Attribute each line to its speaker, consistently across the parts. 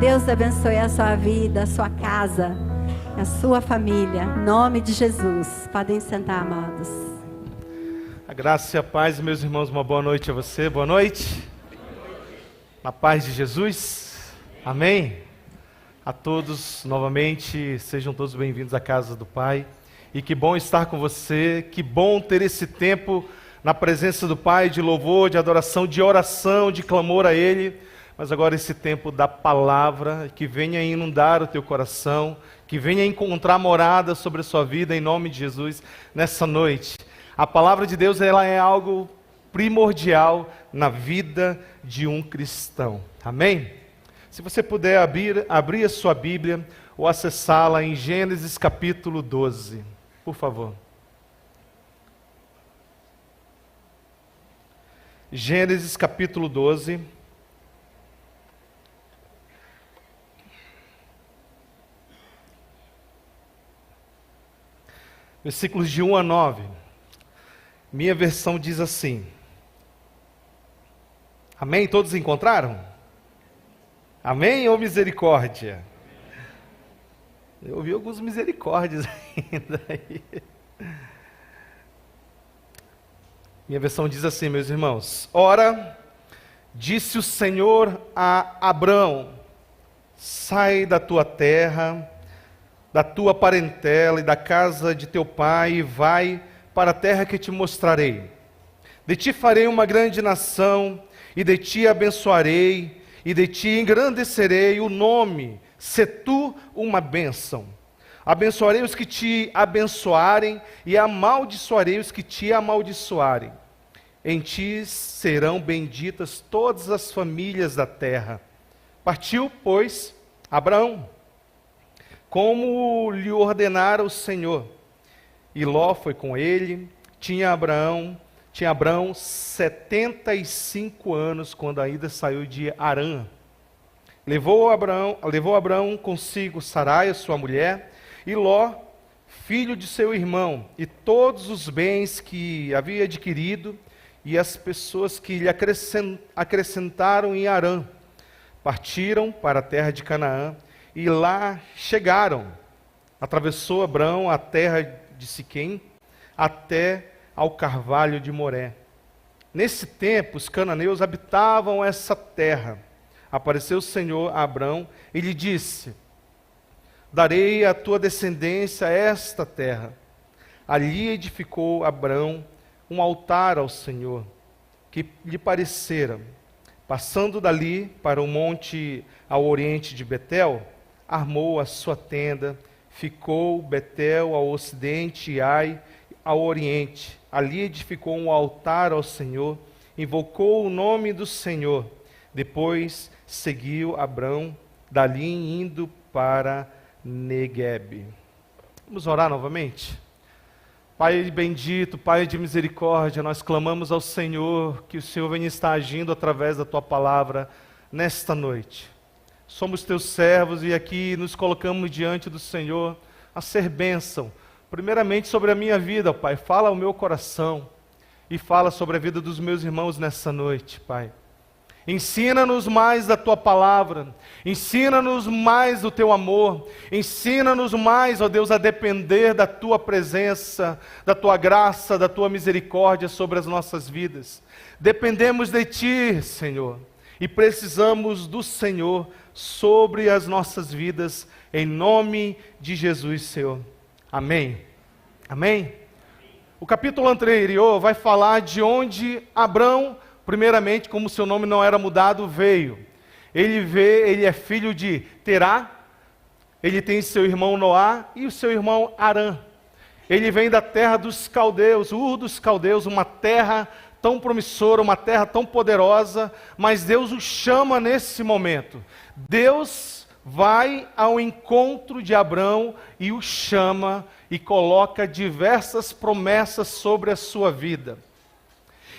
Speaker 1: Deus abençoe a sua vida, a sua casa, a sua família. Em nome de Jesus. Podem sentar, amados.
Speaker 2: A graça e a paz, meus irmãos, uma boa noite a você. Boa noite. Na paz de Jesus. Amém. A todos, novamente, sejam todos bem-vindos à casa do Pai. E que bom estar com você, que bom ter esse tempo na presença do Pai, de louvor, de adoração, de oração, de clamor a Ele. Mas agora esse tempo da palavra, que venha inundar o teu coração, que venha encontrar morada sobre a sua vida, em nome de Jesus, nessa noite. A palavra de Deus, ela é algo primordial na vida de um cristão. Amém? Se você puder abrir a sua Bíblia ou acessá-la em Gênesis capítulo 12, por favor. Gênesis capítulo 12. Versículos de 1 a 9. Minha versão diz assim. Amém? Todos encontraram? Amém ou misericórdia? Eu ouvi alguns misericórdias ainda aí. Minha versão diz assim, meus irmãos. Ora, disse o Senhor a Abrão, sai da tua terra, da tua parentela e da casa de teu pai, e vai para a terra que te mostrarei. De ti farei uma grande nação, e de ti abençoarei, e de ti engrandecerei o nome, se tu uma bênção. Abençoarei os que te abençoarem, e amaldiçoarei os que te amaldiçoarem. Em ti serão benditas todas as famílias da terra. Partiu, pois, Abraão, como lhe ordenara o Senhor. E Ló foi com ele. Tinha Abraão 75 anos quando ainda saiu de Harã. Levou Abraão consigo Sarai, sua mulher, e Ló, filho de seu irmão, e todos os bens que havia adquirido, e as pessoas que lhe acrescentaram em Harã. Partiram para a terra de Canaã, e lá chegaram. Atravessou Abraão a terra de Siquém, até ao carvalho de Moré. Nesse tempo, os cananeus habitavam essa terra. Apareceu o Senhor a Abraão e lhe disse: darei à tua descendência esta terra. Ali edificou Abraão um altar ao Senhor, que lhe parecera. Passando dali para o monte ao oriente de Betel, armou a sua tenda, ficou Betel ao ocidente e Ai ao oriente. Ali edificou um altar ao Senhor, invocou o nome do Senhor. Depois seguiu Abrão, dali indo para Neguebe. Vamos orar novamente? Pai bendito, Pai de misericórdia, nós clamamos ao Senhor que o Senhor venha estar agindo através da Tua palavra nesta noite. Somos Teus servos e aqui nos colocamos diante do Senhor a ser bênção. Primeiramente sobre a minha vida, Pai, fala ao meu coração e fala sobre a vida dos meus irmãos nessa noite, Pai. Ensina-nos mais da Tua palavra, ensina-nos mais do Teu amor, ensina-nos mais, ó Deus, a depender da Tua presença, da Tua graça, da Tua misericórdia sobre as nossas vidas. Dependemos de Ti, Senhor, e precisamos do Senhor sobre as nossas vidas, em nome de Jesus, Senhor. Amém. Amém? O capítulo anterior vai falar de onde Abrão, primeiramente, como seu nome não era mudado, veio. Ele é filho de Terá, ele tem seu irmão Noá e o seu irmão Harã. Ele vem da terra dos caldeus, Ur dos caldeus, uma terra tão promissora, uma terra tão poderosa, mas Deus o chama nesse momento. Deus vai ao encontro de Abrão e o chama e coloca diversas promessas sobre a sua vida.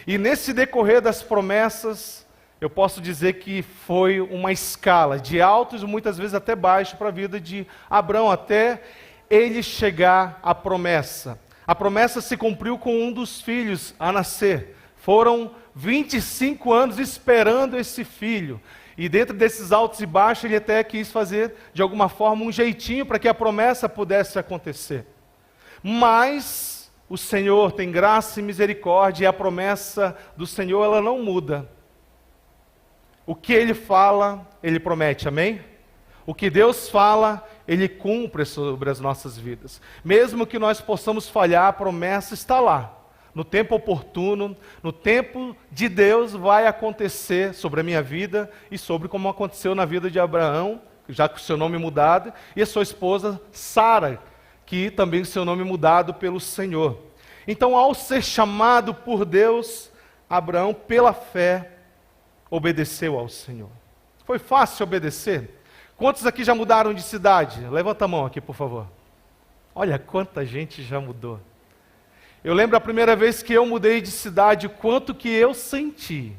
Speaker 2: E nesse decorrer das promessas, eu posso dizer que foi uma escala de altos e muitas vezes até baixo para a vida de Abrão, até ele chegar à promessa. A promessa se cumpriu com um dos filhos a nascer. Foram 25 anos esperando esse filho. E dentro desses altos e baixos, ele até quis fazer, de alguma forma, um jeitinho para que a promessa pudesse acontecer. Mas o Senhor tem graça e misericórdia, e a promessa do Senhor, ela não muda. O que Ele fala, Ele promete, amém? O que Deus fala, Ele cumpre sobre as nossas vidas. Mesmo que nós possamos falhar, a promessa está lá. No tempo oportuno, no tempo de Deus, vai acontecer sobre a minha vida e sobre como aconteceu na vida de Abraão, já com o seu nome mudado, e a sua esposa Sara, que também o seu nome mudado pelo Senhor. Então, ao ser chamado por Deus, Abraão, pela fé, obedeceu ao Senhor. Foi fácil obedecer? Quantos aqui já mudaram de cidade? Levanta a mão aqui, por favor. Olha quanta gente já mudou. Eu lembro a primeira vez que eu mudei de cidade, o quanto que eu senti.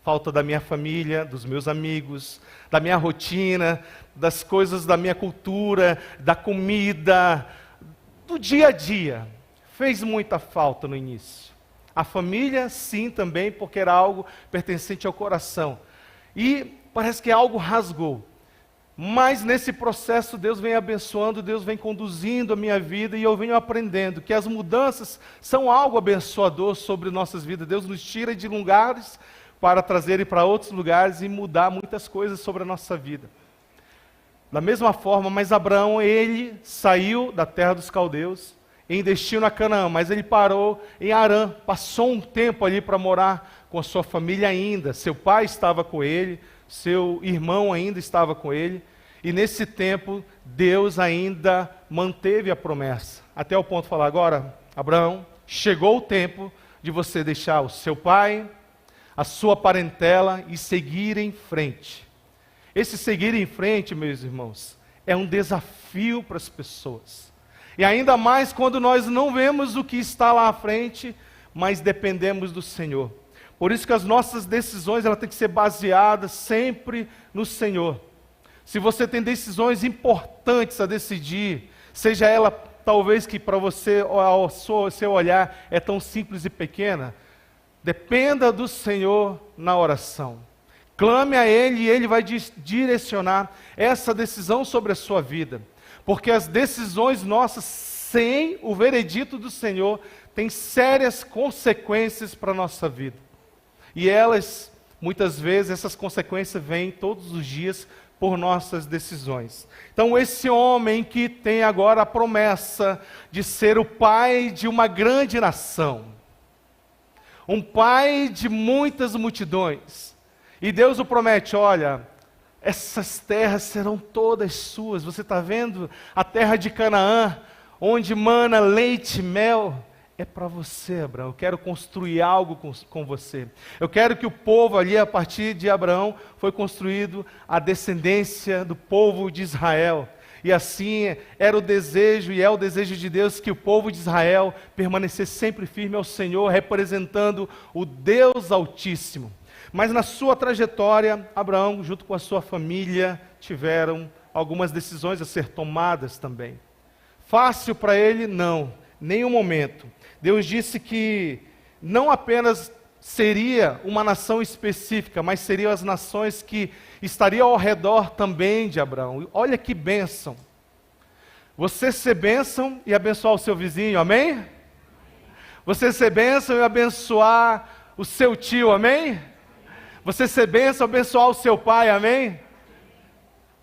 Speaker 2: Falta da minha família, dos meus amigos, da minha rotina, das coisas da minha cultura, da comida, do dia a dia. Fez muita falta no início. A família, sim, também, porque era algo pertencente ao coração. E parece que algo rasgou. Mas nesse processo Deus vem abençoando, Deus vem conduzindo a minha vida e eu venho aprendendo que as mudanças são algo abençoador sobre nossas vidas. Deus nos tira de lugares para trazer para outros lugares e mudar muitas coisas sobre a nossa vida. Da mesma forma, mas Abraão, ele saiu da terra dos caldeus em destino a Canaã, mas ele parou em Harã, passou um tempo ali para morar com a sua família ainda. Seu pai estava com ele, seu irmão ainda estava com ele, e nesse tempo Deus ainda manteve a promessa, até o ponto de falar: agora, Abraão, chegou o tempo de você deixar o seu pai, a sua parentela e seguir em frente. Esse seguir em frente, meus irmãos, é um desafio para as pessoas, e ainda mais quando nós não vemos o que está lá à frente, mas dependemos do Senhor. Por isso que as nossas decisões elas têm que ser baseadas sempre no Senhor. Se você tem decisões importantes a decidir, seja ela talvez que para você, ao seu olhar, é tão simples e pequena, dependa do Senhor na oração. Clame a Ele e Ele vai direcionar essa decisão sobre a sua vida. Porque as decisões nossas, sem o veredito do Senhor, têm sérias consequências para a nossa vida. E elas, muitas vezes, essas consequências vêm todos os dias por nossas decisões. Então, esse homem que tem agora a promessa de ser o pai de uma grande nação, um pai de muitas multidões, e Deus o promete: olha, essas terras serão todas suas. Você está vendo a terra de Canaã, onde mana leite e mel? É para você, Abraão. Eu quero construir algo com você. Eu quero que o povo ali, a partir de Abraão, foi construído a descendência do povo de Israel. E assim era o desejo, e é o desejo de Deus, que o povo de Israel permanecesse sempre firme ao Senhor, representando o Deus Altíssimo. Mas na sua trajetória, Abraão, junto com a sua família, tiveram algumas decisões a ser tomadas também. Fácil para ele? Não, nenhum momento. Deus disse que não apenas seria uma nação específica, mas seriam as nações que estariam ao redor também de Abraão. Olha que bênção. Você ser bênção e abençoar o seu vizinho, amém? Você ser bênção e abençoar o seu tio, amém? Você ser bênção e abençoar o seu pai, amém?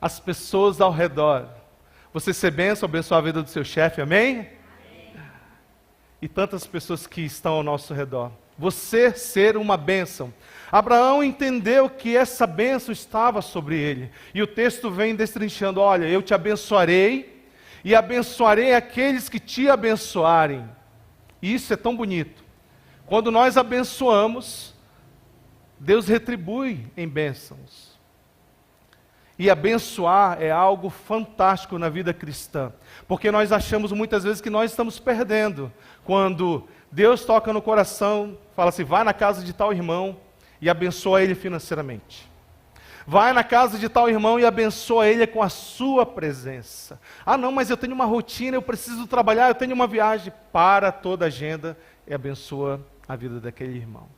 Speaker 2: As pessoas ao redor. Você ser bênção e abençoar a vida do seu chefe, amém? E tantas pessoas que estão ao nosso redor. Você ser uma bênção. Abraão entendeu que essa bênção estava sobre ele. E o texto vem destrinchando: olha, eu te abençoarei e abençoarei aqueles que te abençoarem. E isso é tão bonito. Quando nós abençoamos, Deus retribui em bênçãos. E abençoar é algo fantástico na vida cristã, porque nós achamos muitas vezes que nós estamos perdendo, quando Deus toca no coração, fala assim: vai na casa de tal irmão e abençoa ele financeiramente. Vai na casa de tal irmão e abençoa ele com a sua presença. Ah não, mas eu tenho uma rotina, eu preciso trabalhar, eu tenho uma viagem. Para toda a agenda e abençoa a vida daquele irmão.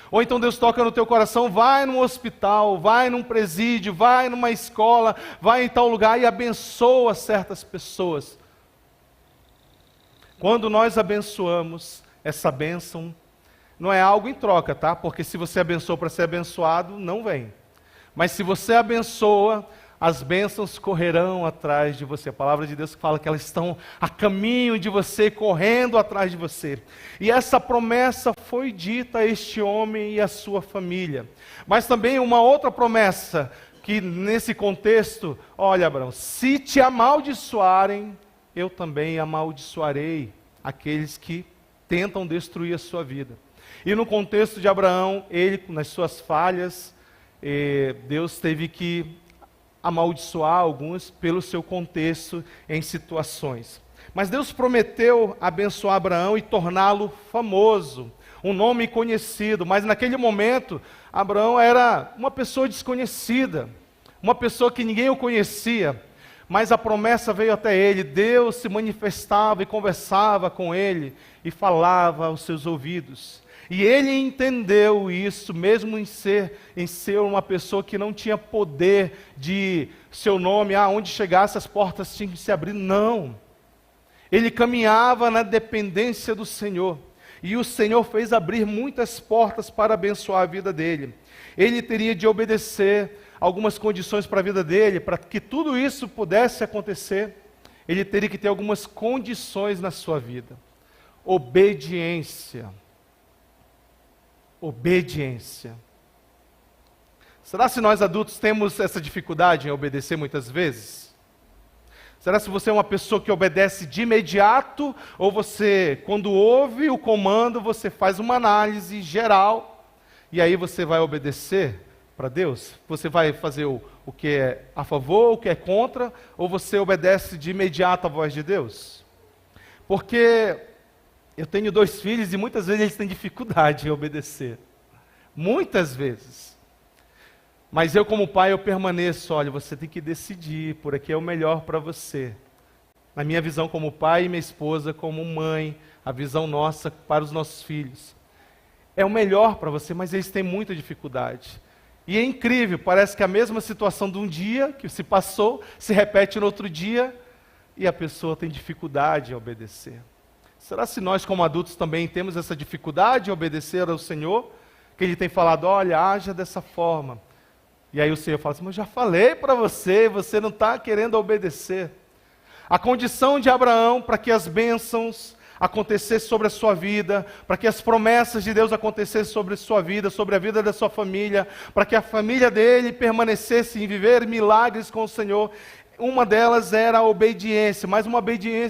Speaker 2: Ou então Deus toca no teu coração, vai num hospital, vai num presídio, vai numa escola, vai em tal lugar e abençoa certas pessoas. Quando nós abençoamos, essa bênção não é algo em troca, tá? Porque se você abençoa para ser abençoado, não vem. Mas se você abençoa, as bênçãos correrão atrás de você. A palavra de Deus fala que elas estão a caminho de você, correndo atrás de você. E essa promessa foi dita a este homem e a sua família. Mas também uma outra promessa, que nesse contexto, olha, Abraão, se te amaldiçoarem, eu também amaldiçoarei aqueles que tentam destruir a sua vida. E no contexto de Abraão, ele, nas suas falhas, Deus teve que amaldiçoar alguns pelo seu contexto em situações. Mas Deus prometeu abençoar Abraão e torná-lo famoso, um nome conhecido. Mas naquele momento, Abraão era uma pessoa desconhecida, uma pessoa que ninguém o conhecia. Mas a promessa veio até ele, Deus se manifestava e conversava com ele e falava aos seus ouvidos. E ele entendeu isso, mesmo em ser uma pessoa que não tinha poder de seu nome, onde chegasse as portas tinham que se abrir. Não. Ele caminhava na dependência do Senhor. E o Senhor fez abrir muitas portas para abençoar a vida dele. Ele teria de obedecer algumas condições para a vida dele, para que tudo isso pudesse acontecer. Ele teria que ter algumas condições na sua vida. Obediência. Obediência. Será se nós adultos temos essa dificuldade em obedecer muitas vezes? Será se você é uma pessoa que obedece de imediato, ou você, quando ouve o comando, você faz uma análise geral, e aí você vai obedecer para Deus? Você vai fazer o que é a favor, o que é contra, ou você obedece de imediato à voz de Deus? Porque eu tenho 2 filhos e muitas vezes eles têm dificuldade em obedecer. Muitas vezes. Mas eu como pai, eu permaneço, olha, você tem que decidir, por aqui é o melhor para você. Na minha visão como pai e minha esposa como mãe, a visão nossa para os nossos filhos. É o melhor para você, mas eles têm muita dificuldade. E é incrível, parece que a mesma situação de um dia que se passou, se repete no outro dia, e a pessoa tem dificuldade em obedecer. Será se nós, como adultos, também temos essa dificuldade em obedecer ao Senhor? Que Ele tem falado, olha, haja dessa forma. E aí o Senhor fala assim, mas eu já falei para você, você não está querendo obedecer. A condição de Abraão para que as bênçãos acontecessem sobre a sua vida, para que as promessas de Deus acontecessem sobre a sua vida, sobre a vida da sua família, para que a família dele permanecesse em viver milagres com o Senhor, uma delas era a obediência, mas uma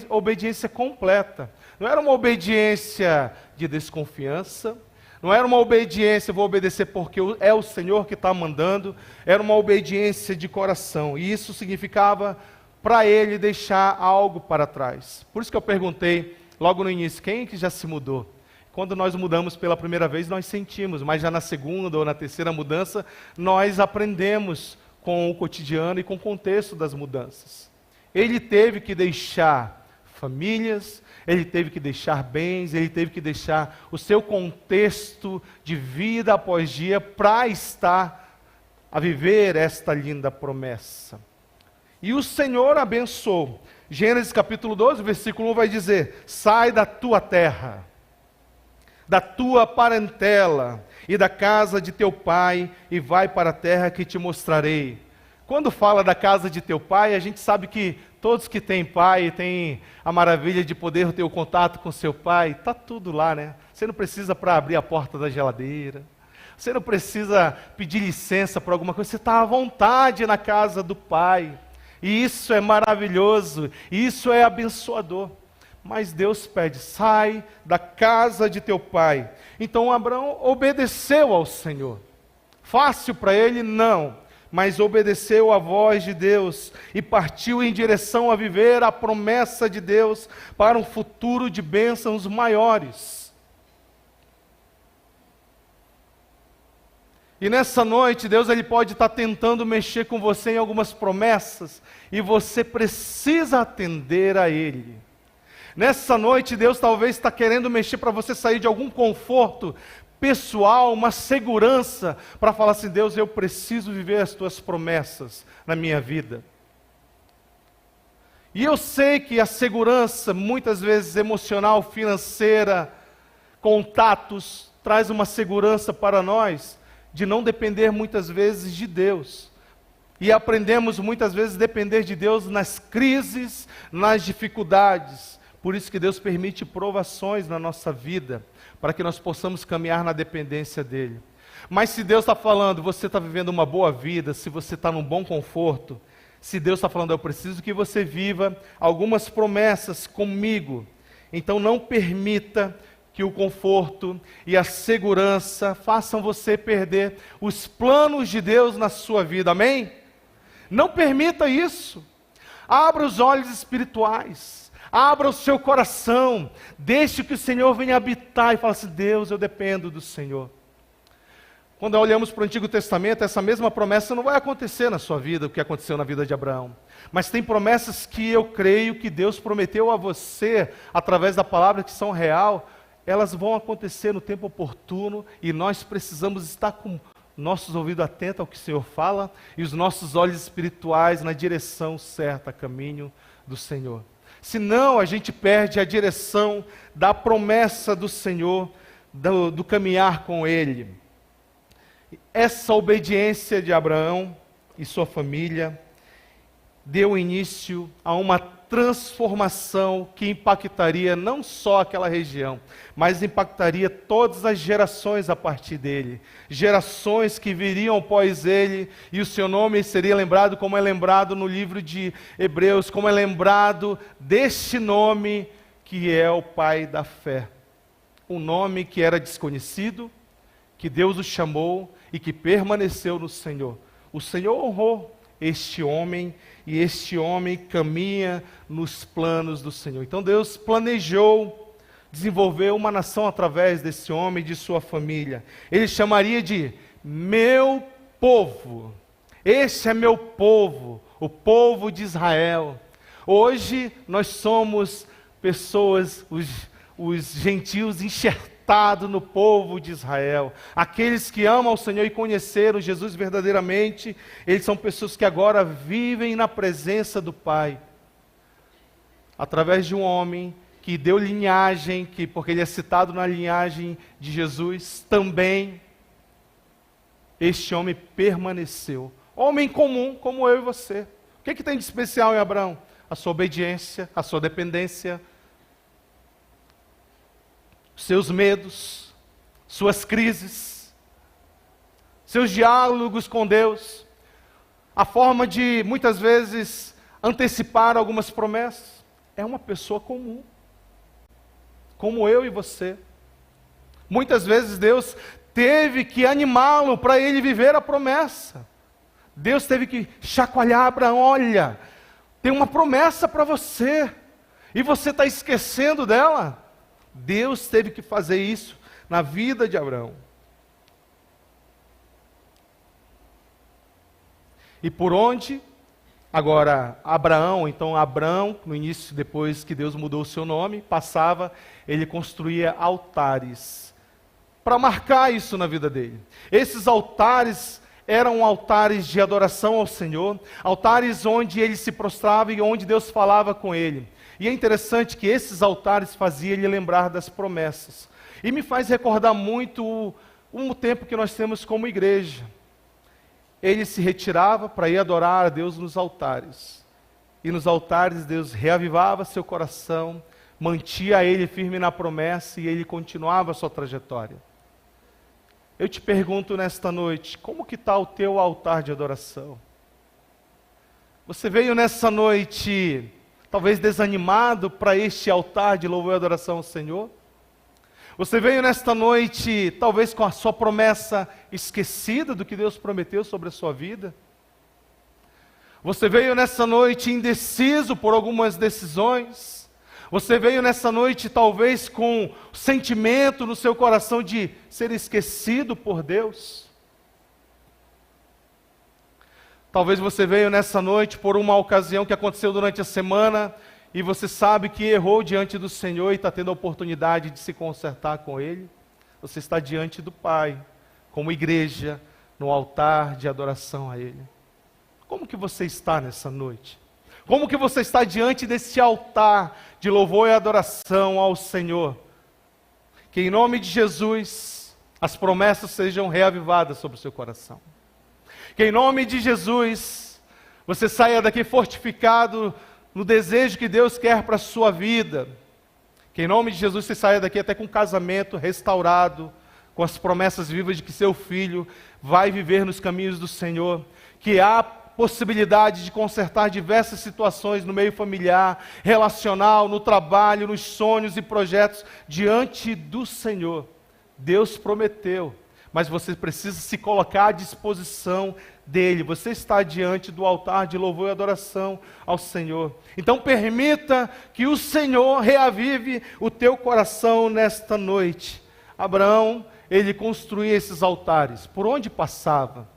Speaker 2: obediência completa. Não era uma obediência de desconfiança, não era uma obediência, vou obedecer porque é o Senhor que está mandando, era uma obediência de coração, e isso significava para ele deixar algo para trás. Por isso que eu perguntei logo no início, quem que já se mudou? Quando nós mudamos pela primeira vez, nós sentimos, mas já na segunda ou na terceira mudança, nós aprendemos com o cotidiano e com o contexto das mudanças. Ele teve que deixar famílias, ele teve que deixar bens, ele teve que deixar o seu contexto de vida após dia para estar a viver esta linda promessa. E o Senhor abençoou. Gênesis capítulo 12, versículo 1 vai dizer, sai da tua terra, da tua parentela e da casa de teu pai e vai para a terra que te mostrarei. Quando fala da casa de teu pai, a gente sabe que todos que têm pai, têm a maravilha de poder ter o contato com seu pai, está tudo lá, né? Você não precisa para abrir a porta da geladeira, você não precisa pedir licença para alguma coisa, você está à vontade na casa do pai. E isso é maravilhoso, isso é abençoador. Mas Deus pede, sai da casa de teu pai. Então Abraão obedeceu ao Senhor. Fácil para ele? Não. Mas obedeceu à voz de Deus e partiu em direção a viver a promessa de Deus para um futuro de bênçãos maiores. E nessa noite, Deus ele pode estar tentando mexer com você em algumas promessas e você precisa atender a Ele. Nessa noite, Deus talvez está querendo mexer para você sair de algum conforto, pessoal, uma segurança para falar assim: Deus, eu preciso viver as tuas promessas na minha vida. E eu sei que a segurança, muitas vezes emocional, financeira, contatos, traz uma segurança para nós de não depender muitas vezes de Deus. E aprendemos muitas vezes a depender de Deus nas crises, nas dificuldades. Por isso que Deus permite provações na nossa vida, para que nós possamos caminhar na dependência dEle. Mas se Deus está falando, você está vivendo uma boa vida, se você está num bom conforto, se Deus está falando, eu preciso que você viva algumas promessas comigo, então não permita que o conforto e a segurança façam você perder os planos de Deus na sua vida, amém? Não permita isso. Abra os olhos espirituais, abra o seu coração, deixe que o Senhor venha habitar e fale assim: Deus, eu dependo do Senhor. Quando olhamos para o Antigo Testamento, essa mesma promessa não vai acontecer na sua vida, o que aconteceu na vida de Abraão. Mas tem promessas que eu creio que Deus prometeu a você, através da palavra, que são real. Elas vão acontecer no tempo oportuno, e nós precisamos estar com nossos ouvidos atentos ao que o Senhor fala, e os nossos olhos espirituais na direção certa, caminho do Senhor. Senão a gente perde a direção da promessa do Senhor, do caminhar com Ele. Essa obediência de Abraão e sua família deu início a uma transformação que impactaria não só aquela região, mas impactaria todas as gerações a partir dele. Gerações que viriam após ele, e o seu nome seria lembrado como é lembrado no livro de Hebreus, como é lembrado deste nome que é o Pai da fé. Um nome que era desconhecido, que Deus o chamou e que permaneceu no Senhor. O Senhor honrou este homem, e este homem caminha nos planos do Senhor. Então Deus planejou desenvolver uma nação através desse homem e de sua família. Ele chamaria de meu povo. Este é meu povo, o povo de Israel. Hoje nós somos pessoas, os gentios enxertados no povo de Israel. Aqueles que amam o Senhor e conheceram Jesus verdadeiramente, eles são pessoas que agora vivem na presença do Pai. Através de um homem que deu linhagem, porque ele é citado na linhagem de Jesus, também este homem permaneceu. Homem comum, como eu e você. O que tem de especial em Abraão? A sua obediência, a sua dependência, seus medos, suas crises, seus diálogos com Deus, a forma de, muitas vezes, antecipar algumas promessas. É uma pessoa comum, como eu e você. Muitas vezes Deus teve que animá-lo para ele viver a promessa. Deus teve que chacoalhar Abraão: olha, tem uma promessa para você, e você está esquecendo dela. Deus teve que fazer isso na vida de Abraão. E por onde? Agora, Abraão, no início, depois que Deus mudou o seu nome, ele construía altares, para marcar isso na vida dele. Esses altares eram altares de adoração ao Senhor, altares onde ele se prostrava e onde Deus falava com ele. E é interessante que esses altares faziam ele lembrar das promessas. E me faz recordar muito o tempo que nós temos como igreja. Ele se retirava para ir adorar a Deus nos altares. E nos altares Deus reavivava seu coração, mantinha ele firme na promessa, e ele continuava a sua trajetória. Eu te pergunto nesta noite, como que está o teu altar de adoração? Você veio nessa noite talvez desanimado para este altar de louvor e adoração ao Senhor? Você veio nesta noite talvez com a sua promessa esquecida do que Deus prometeu sobre a sua vida? Você veio nessa noite indeciso por algumas decisões? Você veio nessa noite talvez com sentimento no seu coração de ser esquecido por Deus? Talvez você veio nessa noite por uma ocasião que aconteceu durante a semana, e você sabe que errou diante do Senhor e está tendo a oportunidade de se consertar com Ele. você está diante do Pai, como igreja, no altar de adoração a Ele. Como que você está nessa noite? Como que você está diante desse altar de louvor e adoração ao Senhor? Que em nome de Jesus, as promessas sejam reavivadas sobre o seu coração. Que em nome de Jesus, você saia daqui fortificado no desejo que Deus quer para a sua vida. Que em nome de Jesus você saia daqui até com um casamento restaurado, com as promessas vivas de que seu filho vai viver nos caminhos do Senhor. Que há possibilidade de consertar diversas situações no meio familiar, relacional, no trabalho, nos sonhos e projetos diante do Senhor. Deus prometeu, mas você precisa se colocar à disposição dele. Você está diante do altar de louvor e adoração ao Senhor. Então permita que o Senhor reavive o teu coração nesta noite. Abraão, ele construía esses altares, por onde passava.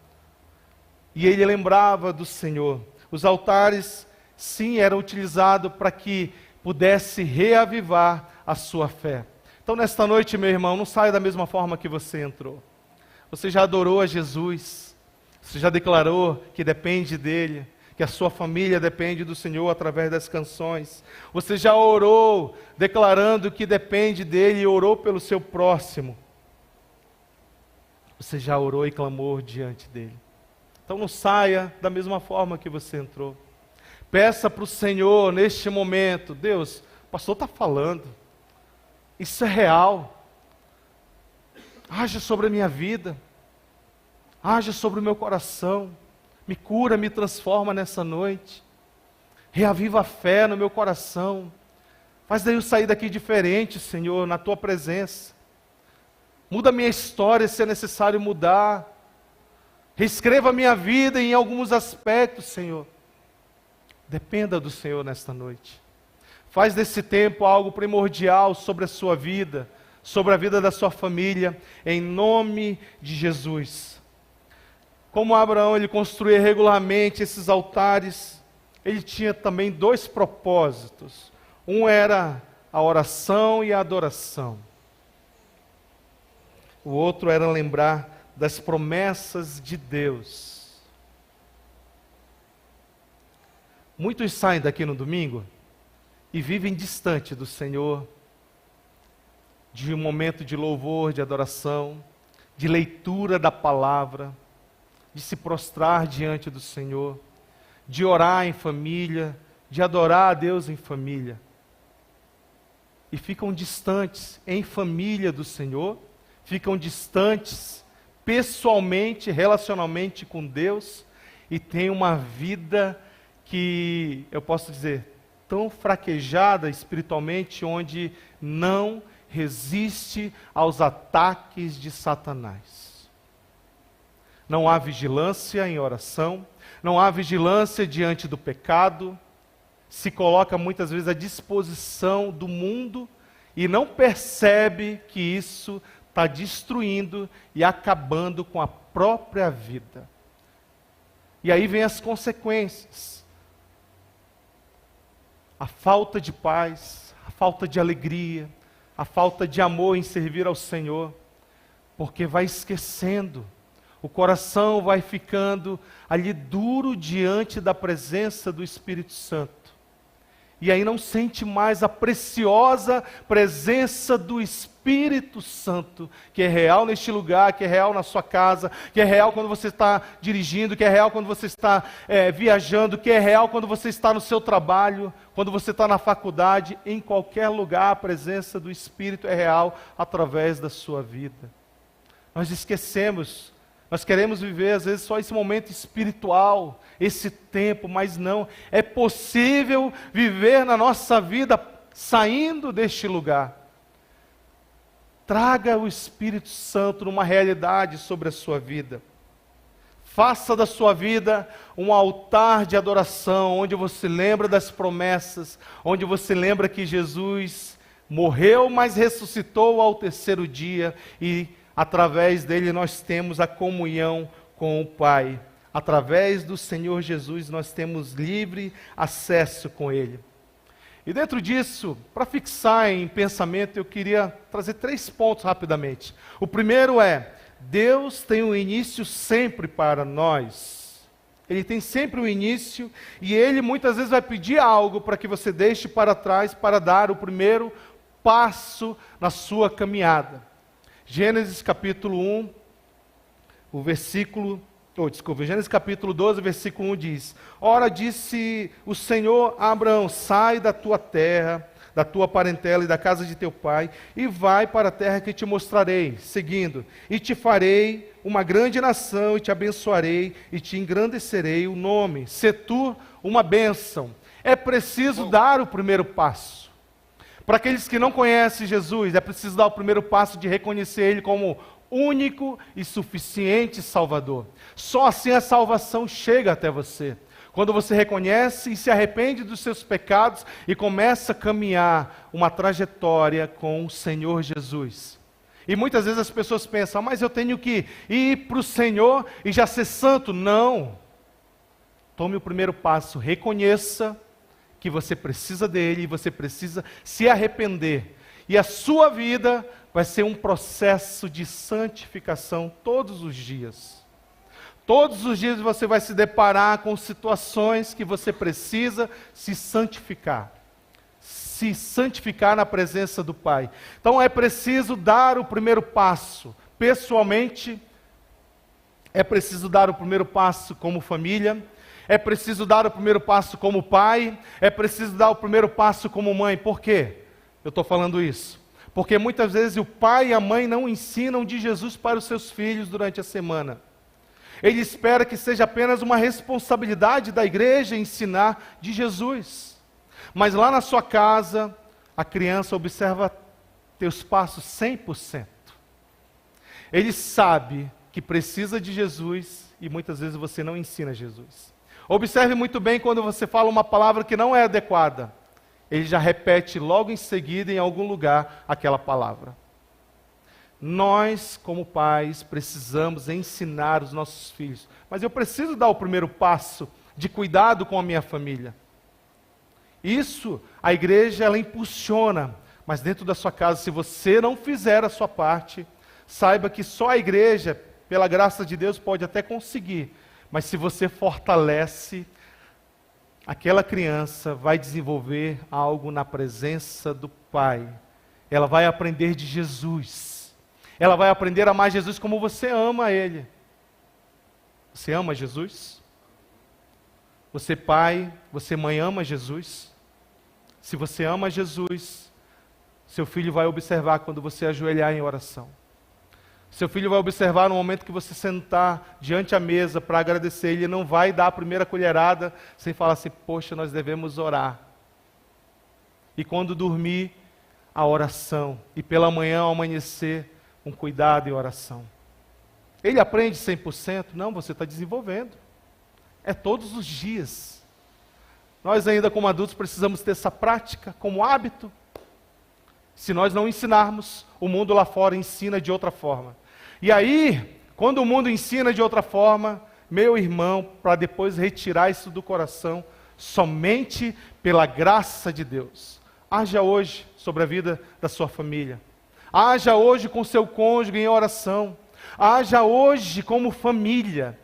Speaker 2: E ele lembrava do Senhor. Os altares, sim, eram utilizados para que pudesse reavivar a sua fé. Então, nesta noite, meu irmão, não saia da mesma forma que você entrou. Você já adorou a Jesus. Você já declarou que depende dele, que a sua família depende do Senhor através das canções. Você já orou, declarando que depende dele e orou pelo seu próximo. Você já orou e clamou diante dele. Então não saia da mesma forma que você entrou. Peça para o Senhor neste momento: Deus, o pastor está falando, isso é real. Haja sobre a minha vida, haja sobre o meu coração, me cura, me transforma nessa noite, reaviva a fé no meu coração, faz daí eu sair daqui diferente, Senhor, na tua presença. Muda a minha história se é necessário mudar. Reescreva a minha vida em alguns aspectos, Senhor. Dependa do Senhor nesta noite. Faz desse tempo algo primordial sobre a sua vida, sobre a vida da sua família, em nome de Jesus. Como Abraão, ele construía regularmente esses altares, ele tinha também dois propósitos. Um era a oração e a adoração. O outro era lembrar das promessas de Deus. Muitos saem daqui no domingo e vivem distante do Senhor, de um momento de louvor, de adoração, de leitura da palavra, de se prostrar diante do Senhor, de orar em família, de adorar a Deus em família. E ficam distantes em família do Senhor, ficam distantes pessoalmente, relacionalmente com Deus, e tem uma vida que, eu posso dizer, tão fraquejada espiritualmente, onde não resiste aos ataques de Satanás. Não há vigilância em oração, não há vigilância diante do pecado, se coloca muitas vezes à disposição do mundo e não percebe que isso está destruindo e acabando com a própria vida. E aí vem as consequências. A falta de paz, a falta de alegria, a falta de amor em servir ao Senhor, porque vai esquecendo, o coração vai ficando ali duro diante da presença do Espírito Santo. E aí não sente mais a preciosa presença do Espírito Santo, que é real neste lugar, que é real na sua casa, que é real quando você está dirigindo, que é real quando você está viajando, que é real quando você está no seu trabalho, quando você está na faculdade, em qualquer lugar a presença do Espírito é real através da sua vida. Nós esquecemos. Nós queremos viver, às vezes, só esse momento espiritual, esse tempo, mas não. É possível viver na nossa vida saindo deste lugar. Traga o Espírito Santo numa realidade sobre a sua vida. Faça da sua vida um altar de adoração, onde você lembra das promessas, onde você lembra que Jesus morreu, mas ressuscitou ao terceiro dia e através dele nós temos a comunhão com o Pai. Através do Senhor Jesus nós temos livre acesso com ele. E dentro disso, para fixar em pensamento, eu queria trazer 3 pontos rapidamente. O primeiro é, Deus tem um início sempre para nós. Ele tem sempre um início e Ele muitas vezes vai pedir algo para que você deixe para trás para dar o primeiro passo na sua caminhada. Gênesis capítulo 1, Gênesis capítulo 12, versículo 1 diz: Ora, disse o Senhor a Abraão, sai da tua terra, da tua parentela e da casa de teu pai, e vai para a terra que te mostrarei, seguindo, e te farei uma grande nação, e te abençoarei, e te engrandecerei o nome, se tu uma bênção. É preciso dar o primeiro passo. Para aqueles que não conhecem Jesus, é preciso dar o primeiro passo de reconhecer Ele como único e suficiente Salvador. Só assim a salvação chega até você. Quando você reconhece e se arrepende dos seus pecados e começa a caminhar uma trajetória com o Senhor Jesus. E muitas vezes as pessoas pensam, mas eu tenho que ir para o Senhor e já ser santo. Não. Tome o primeiro passo, reconheça que você precisa dele e você precisa se arrepender. E a sua vida vai ser um processo de santificação todos os dias. Todos os dias você vai se deparar com situações que você precisa se santificar. Se santificar na presença do Pai. Então é preciso dar o primeiro passo. Pessoalmente, é preciso dar o primeiro passo como família. É preciso dar o primeiro passo como pai. É preciso dar o primeiro passo como mãe. Por quê? Eu estou falando isso. Porque muitas vezes o pai e a mãe não ensinam de Jesus para os seus filhos durante a semana. Ele espera que seja apenas uma responsabilidade da igreja ensinar de Jesus. Mas lá na sua casa, a criança observa teus passos 100%. Ele sabe que precisa de Jesus e muitas vezes você não ensina Jesus. Observe muito bem quando você fala uma palavra que não é adequada. Ele já repete logo em seguida em algum lugar aquela palavra. Nós, como pais, precisamos ensinar os nossos filhos. Mas eu preciso dar o primeiro passo de cuidado com a minha família. Isso, a igreja, ela impulsiona. Mas dentro da sua casa, se você não fizer a sua parte, saiba que só a igreja, pela graça de Deus, pode até conseguir. Mas se você fortalece, aquela criança vai desenvolver algo na presença do Pai. Ela vai aprender de Jesus. Ela vai aprender a amar Jesus como você ama Ele. Você ama Jesus? Você pai, você mãe ama Jesus? Se você ama Jesus, seu filho vai observar quando você ajoelhar em oração. Seu filho vai observar no momento que você sentar diante a mesa para agradecer. Ele não vai dar a primeira colherada sem falar assim, poxa, nós devemos orar. E quando dormir, a oração. E pela manhã, ao amanhecer, um cuidado e oração. Ele aprende 100%? Não, você está desenvolvendo. É todos os dias. Nós ainda como adultos precisamos ter essa prática como hábito. Se nós não ensinarmos, o mundo lá fora ensina de outra forma. E aí, quando o mundo ensina de outra forma, meu irmão, para depois retirar isso do coração, somente pela graça de Deus. Haja hoje sobre a vida da sua família. Haja hoje com seu cônjuge em oração. Haja hoje como família.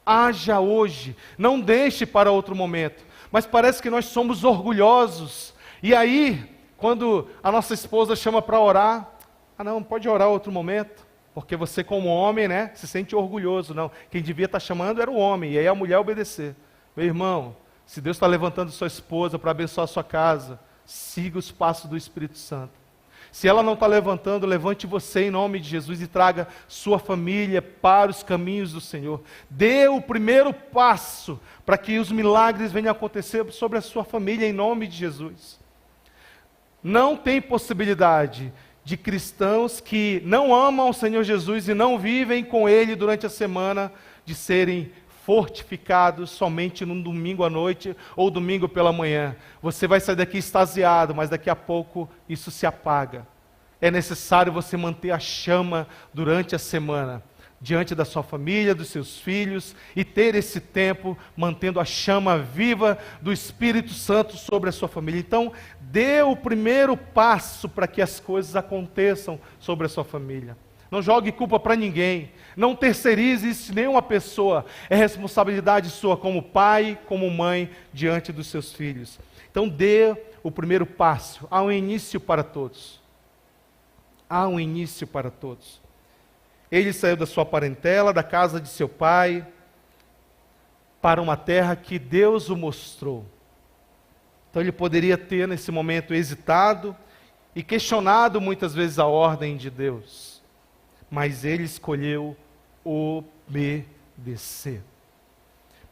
Speaker 2: Haja hoje. Não deixe para outro momento. Mas parece que nós somos orgulhosos. E aí, quando a nossa esposa chama para orar, não, pode orar outro momento. Porque você como homem, né, se sente orgulhoso. Não, quem devia estar chamando era o homem. E aí a mulher obedecer. Meu irmão, se Deus está levantando sua esposa para abençoar a sua casa, siga os passos do Espírito Santo. Se ela não está levantando, levante você em nome de Jesus e traga sua família para os caminhos do Senhor. Dê o primeiro passo para que os milagres venham a acontecer sobre a sua família em nome de Jesus. Não tem possibilidade de cristãos que não amam o Senhor Jesus e não vivem com Ele durante a semana de serem fortificados somente num domingo à noite ou domingo pela manhã. Você vai sair daqui extasiado, mas daqui a pouco isso se apaga. É necessário você manter a chama durante a semana. diante da sua família, dos seus filhos, e ter esse tempo mantendo a chama viva do Espírito Santo sobre a sua família. Então, dê o primeiro passo para que as coisas aconteçam sobre a sua família. Não jogue culpa para ninguém, não terceirize isso em nenhuma pessoa, é responsabilidade sua como pai, como mãe, diante dos seus filhos. Então dê o primeiro passo, há um início para todos. Há um início para todos. Ele saiu da sua parentela, da casa de seu pai, para uma terra que Deus o mostrou. Então ele poderia ter nesse momento hesitado e questionado muitas vezes a ordem de Deus. Mas ele escolheu obedecer.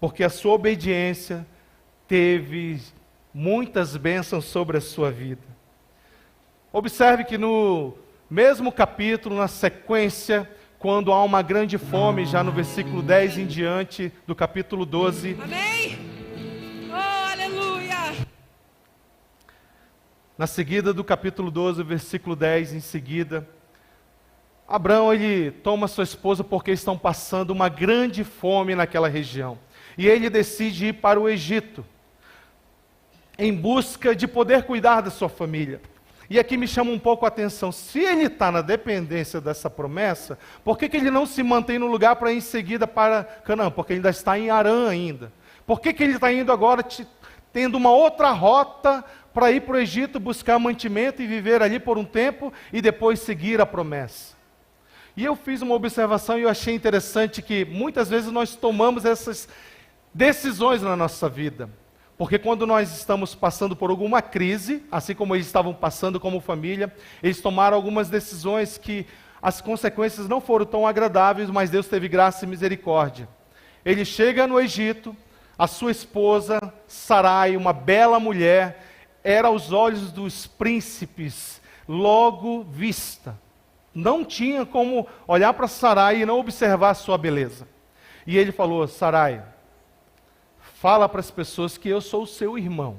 Speaker 2: Porque a sua obediência teve muitas bênçãos sobre a sua vida. Observe que no mesmo capítulo, na sequência, quando há uma grande fome, já no versículo 10 em diante do capítulo 12.
Speaker 3: Amém! Oh, aleluia!
Speaker 2: Na seguida do capítulo 12, versículo 10 em seguida, Abraão, ele toma sua esposa porque estão passando uma grande fome naquela região. E ele decide ir para o Egito, em busca de poder cuidar da sua família. E aqui me chama um pouco a atenção, se ele está na dependência dessa promessa, por que ele não se mantém no lugar para ir em seguida para Canaã? Porque ele ainda está em Harã ainda. Por que ele está indo agora, tendo uma outra rota para ir para o Egito, buscar mantimento e viver ali por um tempo e depois seguir a promessa? E eu fiz uma observação e eu achei interessante que muitas vezes nós tomamos essas decisões na nossa vida. Porque quando nós estamos passando por alguma crise, assim como eles estavam passando como família, eles tomaram algumas decisões que as consequências não foram tão agradáveis, mas Deus teve graça e misericórdia. Ele chega no Egito, a sua esposa, Sarai, uma bela mulher, era aos olhos dos príncipes, logo vista. Não tinha como olhar para Sarai e não observar a sua beleza. E ele falou: Sarai, fala para as pessoas que eu sou o seu irmão.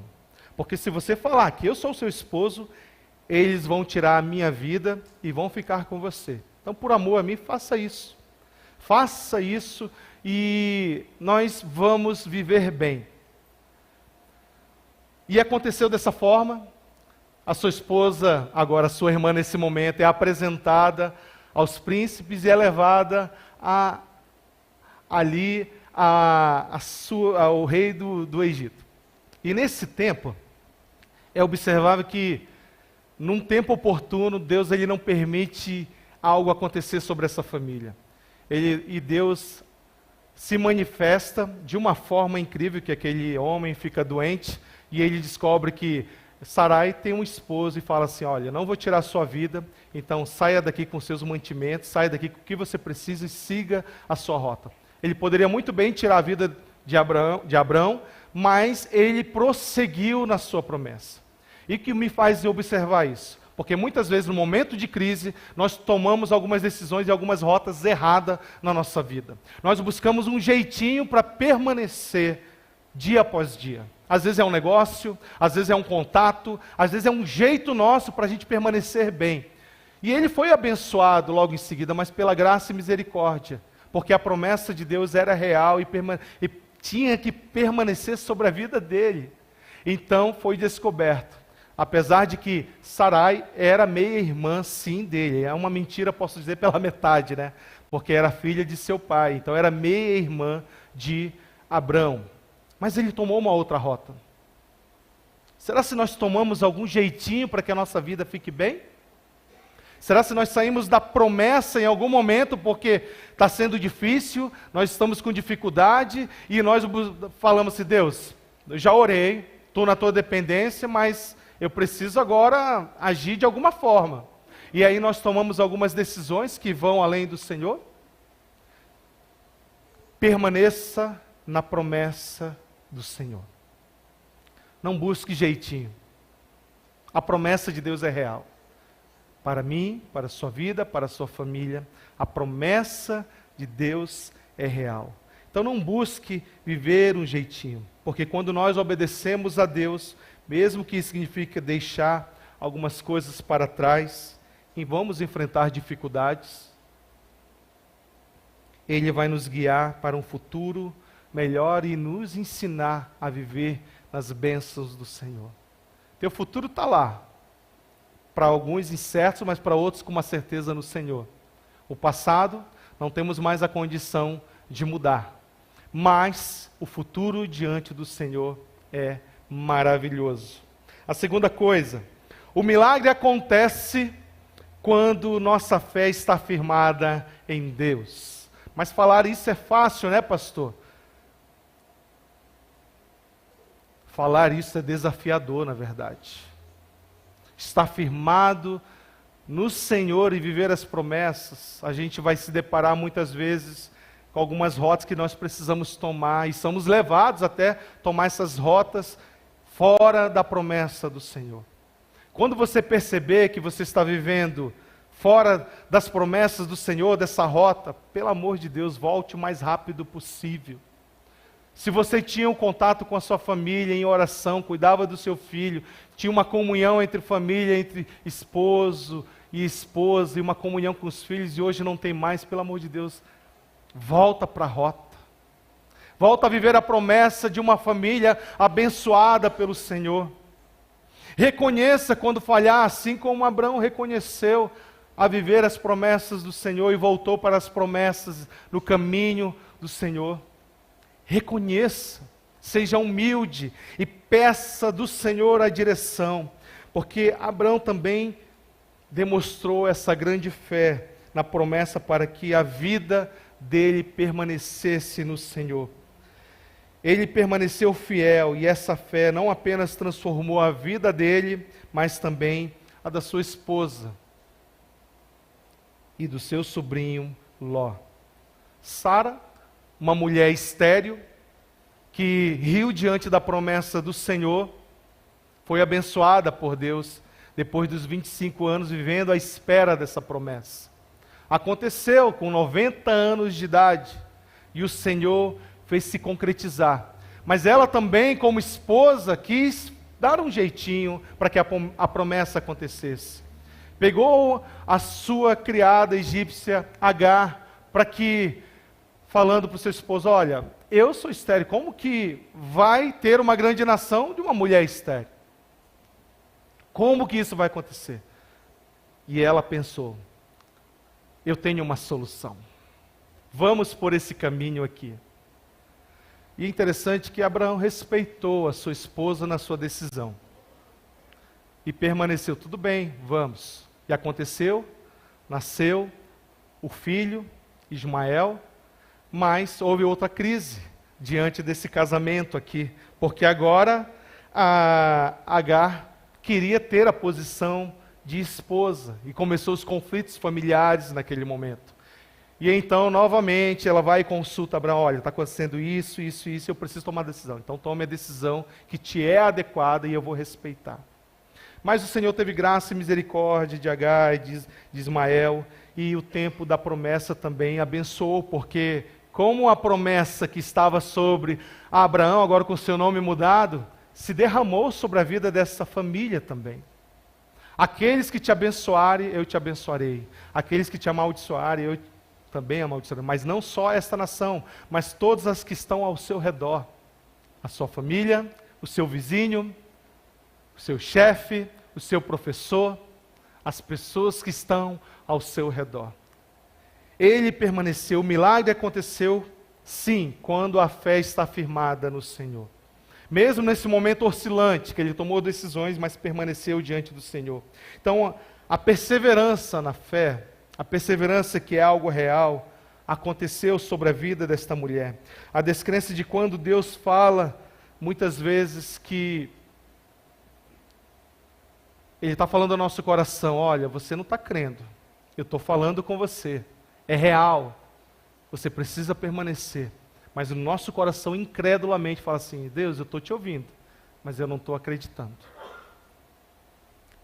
Speaker 2: Porque se você falar que eu sou o seu esposo, eles vão tirar a minha vida e vão ficar com você. Então, por amor a mim, faça isso. Faça isso e nós vamos viver bem. E aconteceu dessa forma. A sua esposa, agora a sua irmã nesse momento, é apresentada aos príncipes e é levada ao rei do Egito. E nesse tempo, é observável que, num tempo oportuno, Deus ele não permite algo acontecer sobre essa família. E Deus se manifesta de uma forma incrível, que aquele homem fica doente, e ele descobre que Sarai tem um esposo e fala assim: olha, não vou tirar a sua vida, então saia daqui com seus mantimentos, saia daqui com o que você precisa e siga a sua rota. Ele poderia muito bem tirar a vida de Abraão, mas ele prosseguiu na sua promessa. E que me faz observar isso? Porque muitas vezes no momento de crise, nós tomamos algumas decisões e algumas rotas erradas na nossa vida. Nós buscamos um jeitinho para permanecer dia após dia. Às vezes é um negócio, às vezes é um contato, às vezes é um jeito nosso para a gente permanecer bem. E ele foi abençoado logo em seguida, mas pela graça e misericórdia, porque a promessa de Deus era real e tinha que permanecer sobre a vida dele. Então foi descoberto, apesar de que Sarai era meia-irmã sim dele, é uma mentira, posso dizer, pela metade, né? Porque era filha de seu pai, então era meia-irmã de Abrão. Mas ele tomou uma outra rota. Será se nós tomamos algum jeitinho para que a nossa vida fique bem? Será se nós saímos da promessa em algum momento porque está sendo difícil, nós estamos com dificuldade e nós falamos assim: Deus, eu já orei, estou na tua dependência, mas eu preciso agora agir de alguma forma. E aí nós tomamos algumas decisões que vão além do Senhor? Permaneça na promessa do Senhor. Não busque jeitinho. A promessa de Deus é real. Para mim, para a sua vida, para a sua família, a promessa de Deus é real. Então não busque viver um jeitinho, porque quando nós obedecemos a Deus, mesmo que isso signifique deixar algumas coisas para trás, e vamos enfrentar dificuldades, Ele vai nos guiar para um futuro melhor e nos ensinar a viver nas bênçãos do Senhor. Teu futuro está lá. Para alguns incertos, mas para outros com uma certeza no Senhor. O passado, não temos mais a condição de mudar. Mas o futuro diante do Senhor é maravilhoso. A segunda coisa, o milagre acontece quando nossa fé está firmada em Deus. Mas falar isso é fácil, né, pastor? Falar isso é desafiador, na verdade. Estar firmado no Senhor e viver as promessas, a gente vai se deparar muitas vezes com algumas rotas que nós precisamos tomar, e somos levados até tomar essas rotas fora da promessa do Senhor. Quando você perceber que você está vivendo fora das promessas do Senhor, dessa rota, pelo amor de Deus, volte o mais rápido possível. Se você tinha um contato com a sua família em oração, cuidava do seu filho, tinha uma comunhão entre família, entre esposo e esposa, e uma comunhão com os filhos, e hoje não tem mais, pelo amor de Deus, volta para a rota. Volta a viver a promessa de uma família abençoada pelo Senhor. Reconheça quando falhar, assim como Abraão reconheceu a viver as promessas do Senhor e voltou para as promessas no caminho do Senhor. Reconheça, seja humilde e peça do Senhor a direção, porque Abraão também demonstrou essa grande fé na promessa para que a vida dele permanecesse no Senhor. Ele permaneceu fiel e essa fé não apenas transformou a vida dele, mas também a da sua esposa e do seu sobrinho Ló. Sara, uma mulher estéril, que riu diante da promessa do Senhor, foi abençoada por Deus, depois dos 25 anos vivendo à espera dessa promessa. Aconteceu com 90 anos de idade, e o Senhor fez se concretizar. Mas ela também, como esposa, quis dar um jeitinho para que a promessa acontecesse. Pegou a sua criada egípcia, Agar, para que, falando para o seu esposo, olha, eu sou estéril, como que vai ter uma grande nação de uma mulher estéril? Como que isso vai acontecer? E ela pensou, eu tenho uma solução. Vamos por esse caminho aqui. E é interessante que Abraão respeitou a sua esposa na sua decisão. E permaneceu, tudo bem, vamos. E aconteceu, nasceu o filho, Ismael, mas houve outra crise diante desse casamento aqui, porque agora a Agar queria ter a posição de esposa, e começou os conflitos familiares naquele momento. E então, novamente, ela vai e consulta Abraão, olha, está acontecendo isso, isso, isso, eu preciso tomar uma decisão. Então tome a decisão que te é adequada e eu vou respeitar. Mas o Senhor teve graça e misericórdia de Agar e de Ismael, e o tempo da promessa também abençoou, porque como a promessa que estava sobre Abraão, agora com seu nome mudado, se derramou sobre a vida dessa família também. Aqueles que te abençoarem, eu te abençoarei. Aqueles que te amaldiçoarem, eu também amaldiçoarei. Mas não só esta nação, mas todas as que estão ao seu redor. A sua família, o seu vizinho, o seu chefe, o seu professor, as pessoas que estão ao seu redor. Ele permaneceu, o milagre aconteceu, sim, quando a fé está firmada no Senhor. Mesmo nesse momento oscilante, que ele tomou decisões, mas permaneceu diante do Senhor. Então, a perseverança na fé, a perseverança que é algo real, aconteceu sobre a vida desta mulher. A descrença de quando Deus fala, muitas vezes, que Ele está falando ao nosso coração, olha, você não está crendo, eu estou falando com você, é real, você precisa permanecer. Mas o nosso coração incredulamente fala assim, Deus, eu estou te ouvindo, mas eu não estou acreditando.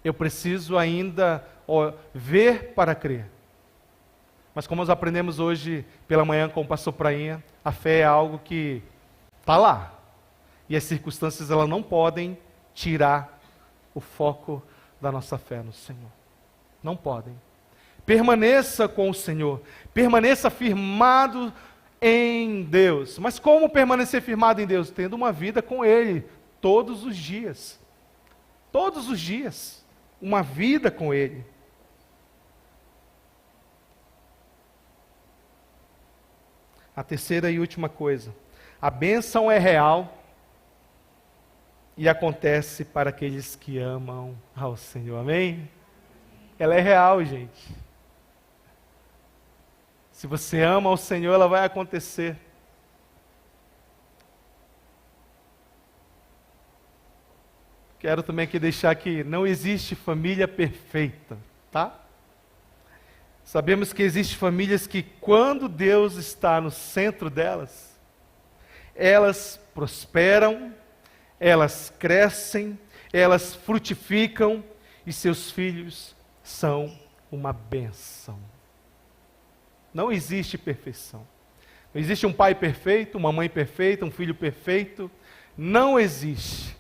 Speaker 2: Eu preciso ainda ver para crer. Mas como nós aprendemos hoje pela manhã com o pastor Prainha, a fé é algo que está lá. E as circunstâncias elas não podem tirar o foco da nossa fé no Senhor. Não podem. Permaneça com o Senhor. Permaneça firmado em Deus. Mas como permanecer firmado em Deus? Tendo uma vida com Ele todos os dias. Todos os dias. Uma vida com Ele. A terceira e última coisa. A bênção é real e acontece para aqueles que amam ao Senhor. Amém? Ela é real, gente. Se você ama ao Senhor, ela vai acontecer. Quero também aqui deixar que não existe família perfeita, tá? Sabemos que existem famílias que, quando Deus está no centro delas, elas prosperam, elas crescem, elas frutificam e seus filhos são uma bênção. Não existe perfeição. Não existe um pai perfeito, uma mãe perfeita, um filho perfeito. Não existe.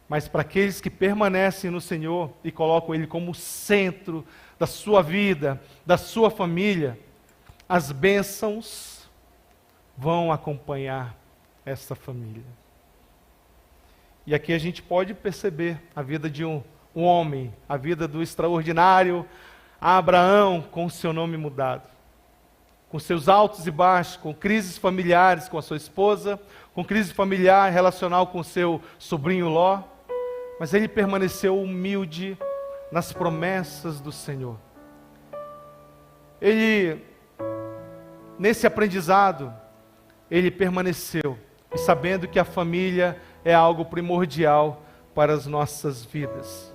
Speaker 2: Mas para aqueles que permanecem no Senhor e colocam Ele como centro da sua vida, da sua família, as bênçãos vão acompanhar essa família. E aqui a gente pode perceber a vida de um homem, a vida do extraordinário Abraão com o seu nome mudado. Com seus altos e baixos, com crises familiares com a sua esposa, com crise familiar relacional com seu sobrinho Ló, mas ele permaneceu humilde nas promessas do Senhor. Ele, nesse aprendizado, ele permaneceu, e sabendo que a família é algo primordial para as nossas vidas.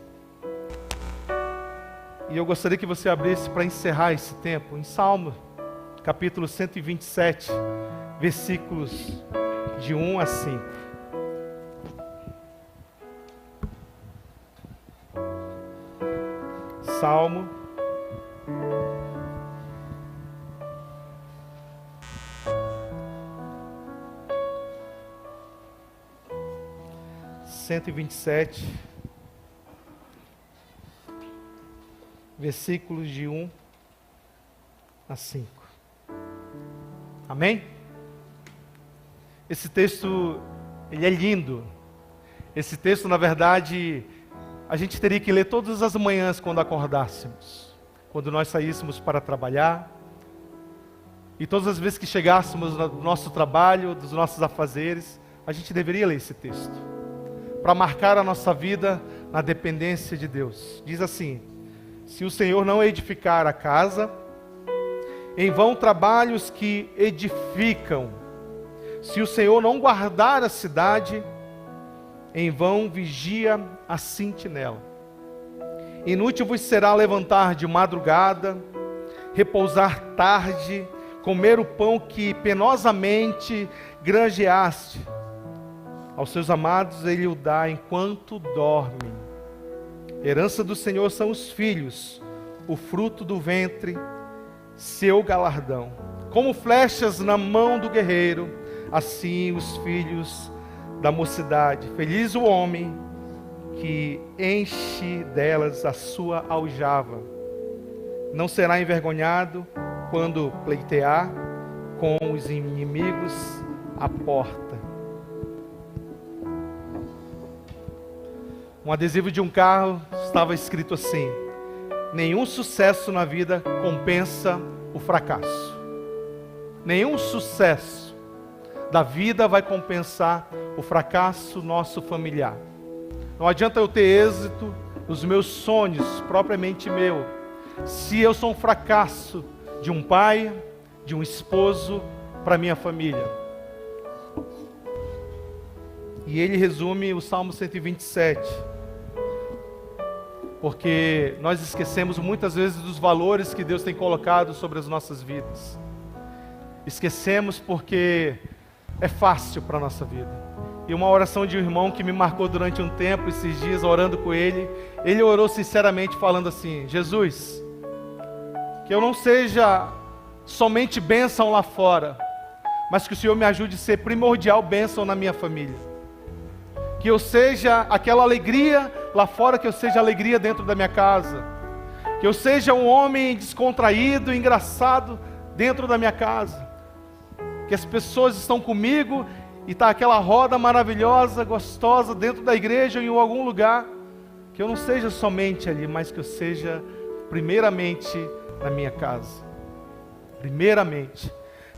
Speaker 2: E eu gostaria que você abrisse para encerrar esse tempo em Salmo capítulo 127, versículos de 1 a 5. Salmo 127, versículos de 1 a 5. Amém? Esse texto, ele é lindo. Esse texto, na verdade, a gente teria que ler todas as manhãs quando acordássemos, quando nós saíssemos para trabalhar, e todas as vezes que chegássemos no nosso trabalho, dos nossos afazeres, a gente deveria ler esse texto, para marcar a nossa vida na dependência de Deus. Diz assim: se o Senhor não edificar a casa, em vão trabalham os que edificam. Se o Senhor não guardar a cidade, em vão vigia a sentinela. Inútil vos será levantar de madrugada, repousar tarde, comer o pão que penosamente granjeaste. Aos seus amados ele o dá enquanto dormem. Herança do Senhor são os filhos, o fruto do ventre, seu galardão. Como flechas na mão do guerreiro, assim os filhos da mocidade. Feliz o homem que enche delas a sua aljava. Não será envergonhado quando pleitear com os inimigos à porta. Um adesivo de um carro estava escrito assim: nenhum sucesso na vida compensa o fracasso. Nenhum sucesso da vida vai compensar o fracasso nosso familiar. Não adianta eu ter êxito nos meus sonhos, propriamente meu, se eu sou um fracasso de um pai, de um esposo para minha família. E ele resume o Salmo 127. Porque nós esquecemos muitas vezes dos valores que Deus tem colocado sobre as nossas vidas. Esquecemos porque é fácil para a nossa vida. E uma oração de um irmão que me marcou durante um tempo, esses dias, orando com ele, ele orou sinceramente falando assim: Jesus, que eu não seja somente bênção lá fora, mas que o Senhor me ajude a ser primordial bênção na minha família. Que eu seja aquela alegria lá fora, que eu seja alegria dentro da minha casa. Que eu seja um homem descontraído, engraçado dentro da minha casa. Que as pessoas estão comigo e está aquela roda maravilhosa, gostosa dentro da igreja ou em algum lugar. Que eu não seja somente ali, mas que eu seja primeiramente na minha casa. Primeiramente.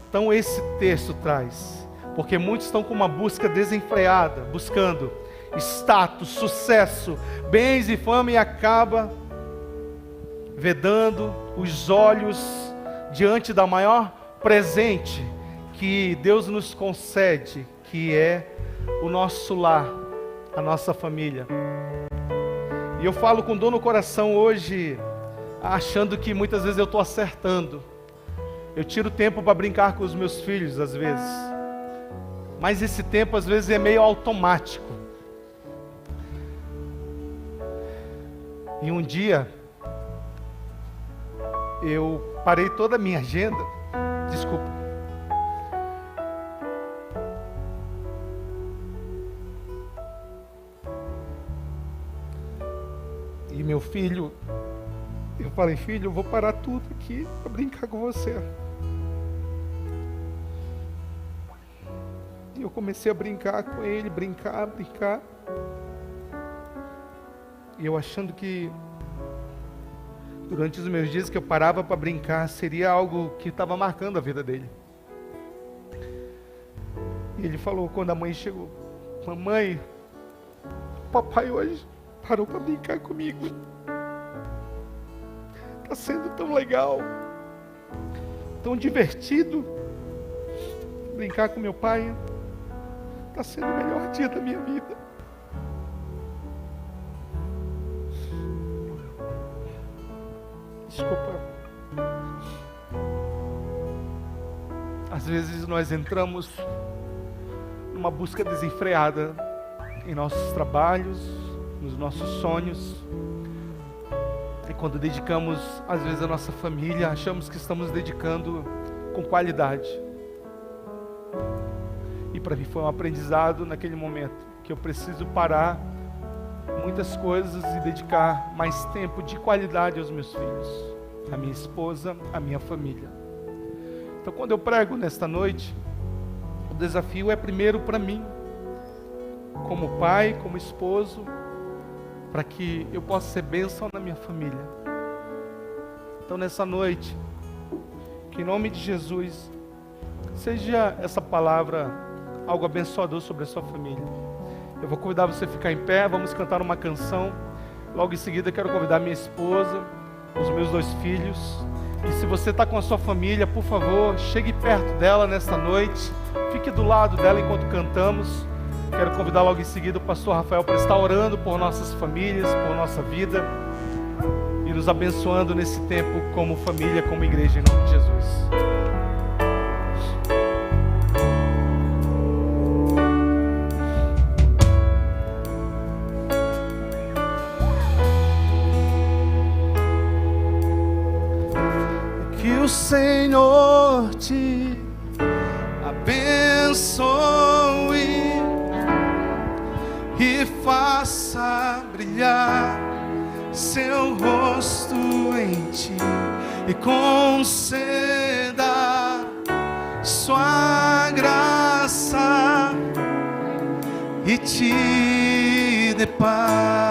Speaker 2: Então esse texto traz, porque muitos estão com uma busca desenfreada, buscando status, sucesso, bens e fama, e acaba vedando os olhos diante da maior presente que Deus nos concede, que é o nosso lar, a nossa família. E eu falo com dor no coração hoje, achando que muitas vezes eu estou acertando. Eu tiro tempo para brincar com os meus filhos às vezes, mas esse tempo às vezes é meio automático. E um dia eu parei toda a minha agenda, desculpa, e meu filho, eu falei: filho, eu vou parar tudo aqui para brincar com você. E eu comecei a brincar com ele, brincar. E eu achando que durante os meus dias que eu parava para brincar, seria algo que estava marcando a vida dele. E ele falou quando a mãe chegou: mamãe, papai hoje parou para brincar comigo. Está sendo tão legal, tão divertido brincar com meu pai. Está sendo o melhor dia da minha vida. Desculpa. Às vezes nós entramos numa busca desenfreada em nossos trabalhos, nos nossos sonhos. E quando dedicamos, às vezes, a nossa família, achamos que estamos dedicando com qualidade. E para mim foi um aprendizado naquele momento, que eu preciso parar muitas coisas e dedicar mais tempo de qualidade aos meus filhos, à minha esposa, à minha família. Então, quando eu prego nesta noite, o desafio é primeiro para mim, como pai, como esposo, para que eu possa ser bênção na minha família. Então, nessa noite, que em nome de Jesus, seja essa palavra algo abençoador sobre a sua família. Eu vou convidar você a ficar em pé, vamos cantar uma canção. Logo em seguida, quero convidar minha esposa, os meus 2 filhos. E se você está com a sua família, por favor, chegue perto dela nesta noite. Fique do lado dela enquanto cantamos. Quero convidar logo em seguida o pastor Rafael para estar orando por nossas famílias, por nossa vida, e nos abençoando nesse tempo como família, como igreja, em nome de Jesus. Que o Senhor te abençoe e faça brilhar seu rosto em ti e conceda sua graça e te dê paz.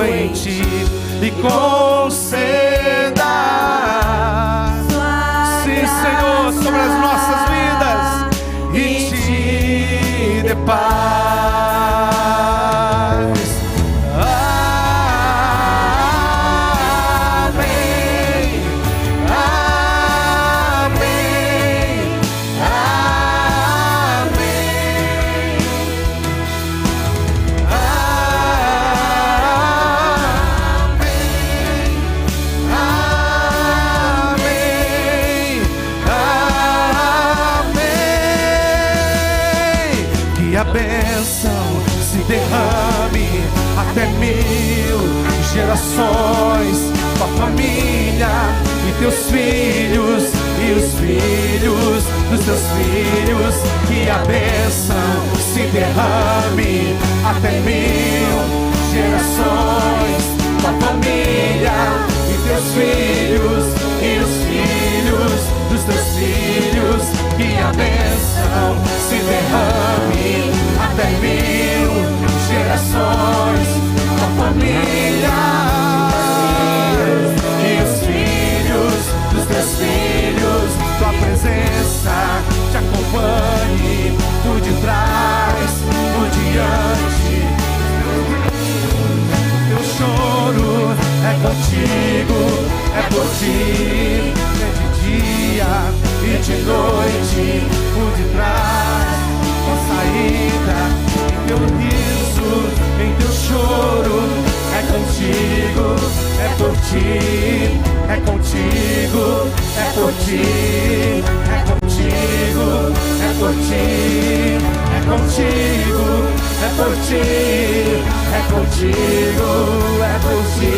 Speaker 2: Em ti e conceda, sim, Senhor, sobre as nossas vidas e te dê paz. Amém, amém, gerações, tua família e teus filhos e os filhos dos teus filhos. Que a bênção se derrame até 1000 gerações, tua família e teus filhos e os filhos dos teus filhos. Que a bênção se derrame até 1000 gerações, tua família e os filhos dos teus filhos. Tua presença te acompanhe por detrás, por diante. Teu choro é contigo, é por ti, é de dia e de noite, por detrás, com saída, em teu riso, em teu choro. É contigo, é por ti, é contigo, é por ti, é contigo, é por ti, é contigo, é por ti, é contigo, é por ti.